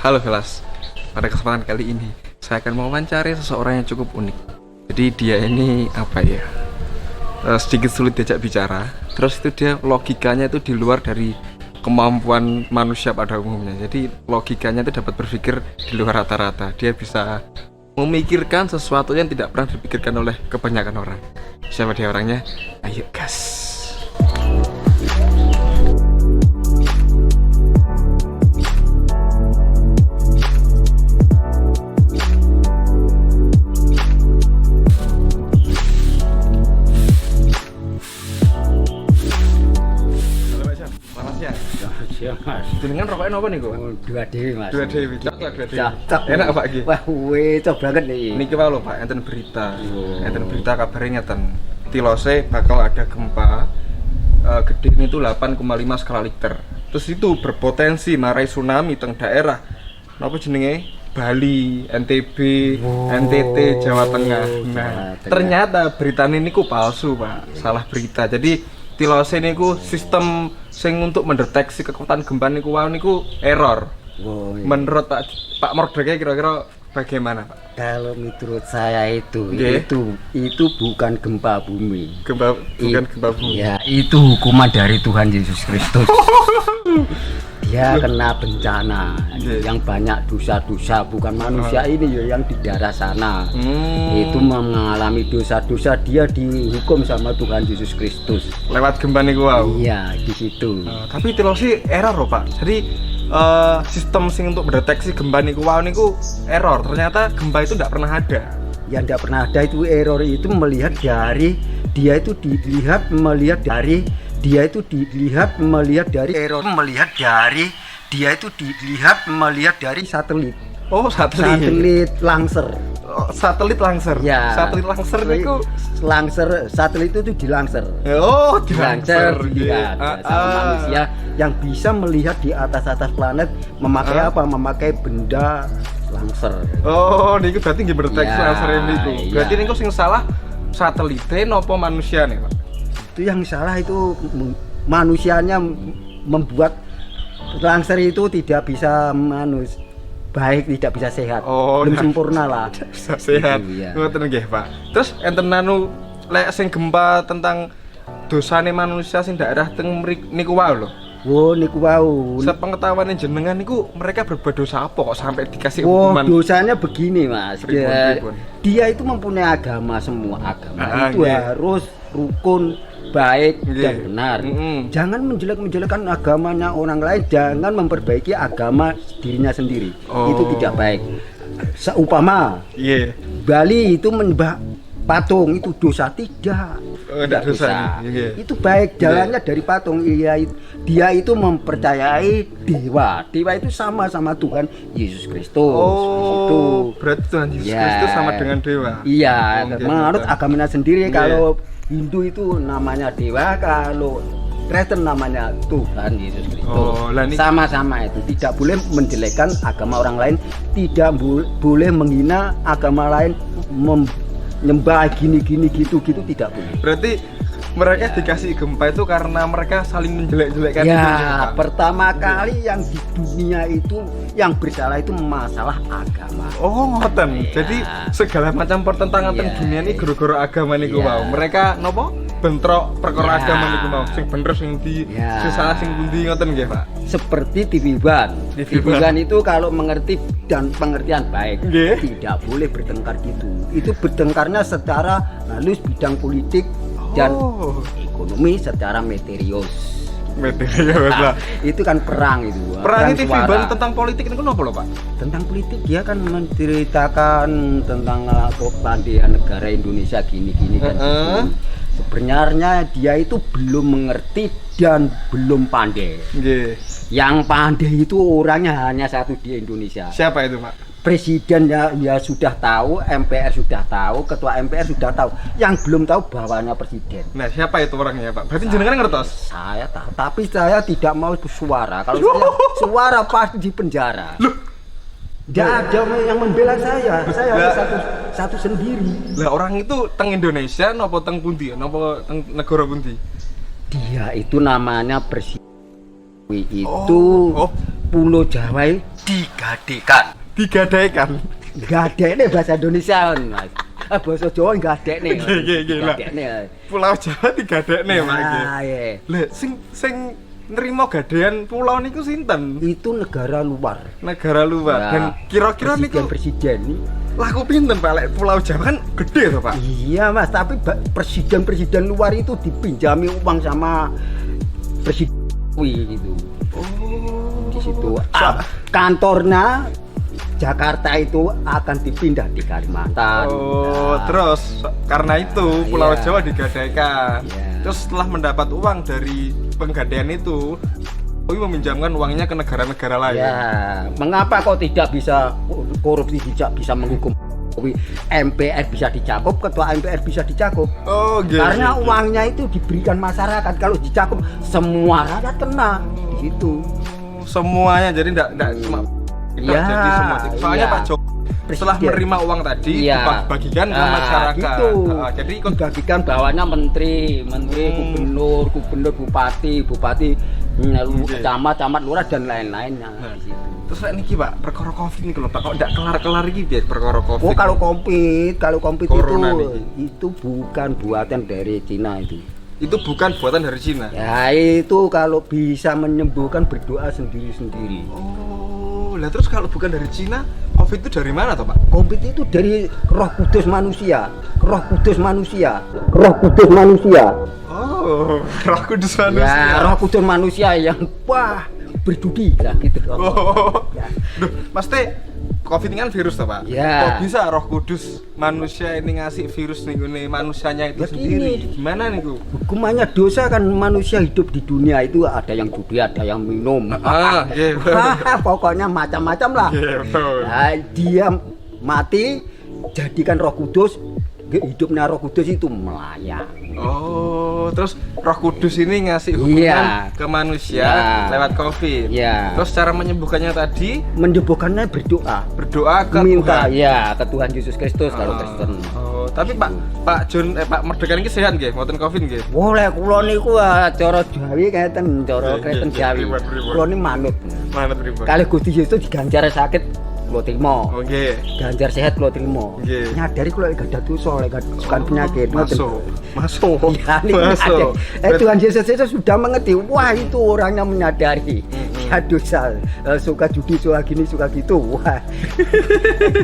Halo Velas, pada kesempatan kali ini saya akan mewawancari seseorang yang cukup unik. Jadi dia ini apa ya, sedikit sulit diajak bicara. Terus itu dia logikanya itu di luar dari kemampuan manusia pada umumnya. Jadi logikanya itu dapat berpikir di luar rata-rata. Dia bisa memikirkan sesuatu yang tidak pernah dipikirkan oleh kebanyakan orang. Siapa dia orangnya? Ayo gas. Siap mas. Jenengan rokoknya apa nih kok? Dua dewi mas. Dua dewi, cocok dua dewi. Cocok. Enak Pak Ki? Wah, cocok banget nih. Niki wae lho Pak, enten berita. Oh. Enten berita kabarnya ngeten. Tilose bakal ada gempa gede ini tuh 8,5 skala Richter. Terus itu berpotensi marai tsunami teng daerah napa jenenge? Bali, NTB, NTT, Jawa Tengah. Nah, ternyata berita ini ku palsu, Pak. Salah berita. Jadi Tilose niku sistem sing untuk mendeteksi kekuatan gempa niku wae niku error. Oh, iya. Menurut Pak Mordeke kira-kira bagaimana, Pak? Kalau menurut saya itu Nggih. itu bukan gempa bumi. Gempa bukan gempa bumi. Ya, itu hukuman dari Tuhan Yesus Kristus. Dia kena bencana Nggih. yang banyak dosa-dosa, bukan manusia ini ya yang di daerah sana. Itu mengalami dosa-dosa, dia dihukum sama Tuhan Yesus Kristus. Lewat gempa niku wae. Iya, di situ. Tapi Tilose error loh, Pak. Jadi sistem sing untuk mendeteksi gempa niku wae niku error. Ternyata gempa itu tidak pernah ada. Yang tidak pernah ada itu error itu melihat dari dia itu dilihat melihat dari dia itu dilihat melihat dari error melihat dari dia itu dilihat melihat dari satelit Oh, satelit Langser. Oh, satelit Langser. Ya, Satelit Langser niku Langser, satelit itu di Langser. oh, di Langser Langser. dilihat sama manusia yang bisa melihat di atas planet memakai apa? Memakai benda Langser. Oh, niku berarti nggih mendeteksi Ya, Langser niku. Berarti iya. niku sing salah satelite nopo manusia nih, Pak? Itu yang salah itu manusianya membuat Langser itu tidak bisa baik, tidak bisa sehat. Oh, belum nah. sempurna lah. Bisa sehat. Itu, iya. Ngoten nggih, Pak. Terus enten lek sing gempa tentang dosane manusia sing daerah teng niku wae lho. Wo niku wau. Sepengetahuan jenengan niku mereka berbuat dosa apa kok sampai dikasih Wah, hukuman? dosanya begini Mas. Pripun? Dia itu mempunyai agama, semua agama itu nggih. harus rukun, baik Nggih. dan benar. Mm-mm. Jangan menjelek-menjelekan agamanya orang lain, jangan memperbaiki agama dirinya sendiri. Oh. Itu tidak baik. Seumpama Iya. Bali itu menyembah patung, itu dosa tidak. Oh, tidak dosa. Iya. Itu baik, jalannya dari patung. Dia itu mempercayai dewa. Dewa itu sama Tuhan Yesus Kristus. Oh, Itu. berarti Tuhan Yesus Ya. Kristus sama dengan dewa. Iya, Oh, menurut gitu. agamanya sendiri. Iya. Kalau Hindu itu namanya dewa, kalau Kristen namanya Tuhan Yesus Kristus. Oh, lah ini- Sama-sama itu. Tidak boleh menjelekkan agama orang lain, tidak boleh menghina agama lain, menyembah gini gitu tidak boleh. Berarti mereka dikasih gempa itu karena mereka saling menjelek-jelekkan itu, Ya, Pak? pertama kali yang di dunia itu yang bersalah itu masalah agama. Oh, ngoten. Iya. Jadi segala macam pertentangan teng Iya. dunia ini gara-gara agama niku Iya. wae. Mereka nopo? Bentrok perkara Iya. agama niku mau. Sing bener sing ndi, Iya. sing salah sing pundi ngoten nggih, Pak. Seperti TV One. TV TV One itu kalau mengerti dan pengertian baik, Nggih. tidak boleh bertengkar gitu. Itu bertengkarnya secara halus bidang politik dan Oh, ekonomi secara materius. materius lah. Itu kan perang itu. Perang TV suara. One tentang politik niku napa lho, Pak? Tentang politik dia kan menceritakan tentang kepandaian negara Indonesia gini kan. Heeh. Sebenarnya dia itu belum mengerti dan belum pandai. Nggih. Yang pandai itu orangnya hanya satu di Indonesia. Siapa itu, Pak? Presiden ya sudah tahu, MPR sudah tahu, ketua MPR sudah tahu. Yang belum tahu bawahnya presiden. Nah, siapa itu orangnya, Pak? Berarti jenengan ngertos? Saya tahu, tapi saya tidak mau suara. Kalau saya suara pasti di penjara. Tidak ada yang membela saya harus satu sendiri. Lah orang itu teng Indonesia napa teng pundi? Napa teng negara pundi? Dia itu namanya Presiden itu Oh. Pulau Jawa digadekan. Digadaikan. Gadekne bahasa Indonesia Mas. Bahasa Jawa gadekne. Nggih, lah. Pulau Jawa digadekne Pak iki. Iya. Lah sing nerima gadean pulau niku sinten? Itu negara luar. Negara luar. Ya, Dan kira-kira niku presiden laku pinten Pak? Lek Pulau Jawa kan gede toh Pak. iya Mas, tapi presiden luar itu dipinjami uang sama presiden gitu. Oh. Di situ kantornya Jakarta itu akan dipindah di Kalimantan. Oh, Nah, terus karena itu Pulau iya. Jawa digadaikan. Iya. Terus setelah mendapat uang dari penggadaian itu, Jokowi meminjamkan uangnya ke negara-negara lain. ya, mengapa kok tidak bisa korupsi tidak bisa menghukum Jokowi? MPR bisa dicakup, ketua MPR bisa dicakup. Oh, gitu. Karena uangnya itu diberikan masyarakat. Kalau dicakup semua rakyat kena di situ. Semuanya jadi enggak cuma Iya, jadi semua. Soalnya iya. Pak Jokowi setelah Presiden. menerima uang tadi Iya. dibagikan ke Nah, masyarakat. gitu. Jadi Dibagikan bawahnya menteri, gubernur, bupati, Oke. camat, lurah dan lain-lainnya. Nah. Di situ. terus lek niki Pak, perkara Covid niki lho Pak, kok enggak kelar-kelar iki piye perkara Covid? Oh, kalau kompet Corona itu bukan buatan dari Cina itu. Itu bukan buatan dari Cina. Ya itu kalau bisa menyembuhkan berdoa sendiri-sendiri. Oh, lah terus kalau bukan dari Cina, Covid itu dari mana toh Pak? Kompet itu dari Roh Kudus manusia. Oh, Roh Kudus manusia. Ya, Roh Kudus manusia yang berdudi lah gitu. Oh. Ya. Duh, pasti Covid ini kan virus toh Pak? Ya. Kok bisa Roh Kudus manusia ini ngasih virus nih nih manusianya itu Ya, sendiri? gini. Gimana nih Bu? Hukumannya dosa kan manusia hidup di dunia itu ada yang judi, ada yang minum. Iya. Pokoknya macam-macam lah. Iya, betul. Nah, dia mati jadikan Roh Kudus, hidupnya Roh Kudus itu melayang. Oh, terus Roh Kudus ini ngasih hukuman Iya. ke manusia Ya. lewat Covid. Iya. Terus cara menyembuhkannya tadi Menyembuhkannya berdoa, berdoa ke minta Tuhan. ya ke Tuhan Yesus Kristus kalau Kristen. Oh, tapi Pak Jun Pak Merdekan ini sehat nggih, mboten Covid nggih. Boleh kula niku cara Jawi ngeten, cara Iya, Kristen iya, Jawi. pripun. Kula ni manut. Manut pripun? Kali Gusti Yesus diganjar sakit kula trimo. Oh nggih. Ganjar sehat kula trimo. Nggih. Nyadari kula gak ada dosa, lek gak penyakit. Masuk. Ya, niku Masuk. ada. Tuhan Yesus itu sudah mengerti. Wah, itu orangnya menyadari. Dia dosa, suka judi, suka gini, suka gitu. Wah.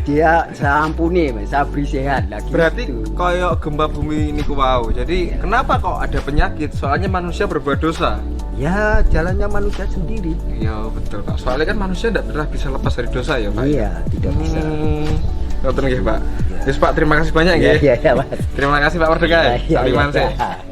Dia saya ampuni, saya beri sehat lagi. Berarti koyo gempa bumi niku wau. Jadi kenapa kok ada penyakit? Soalnya manusia berbuat dosa. Ya, jalannya manusia sendiri. Iya betul Pak. Soalnya kan manusia tidak pernah bisa lepas dari dosa ya Pak. Iya, tidak bisa. Ngoten nggih Pak. Yes Pak, terima kasih banyak Iya, nggih. iya, Mas. Terima kasih Pak Merdeka. Iya, iya, Saliman iya. sih.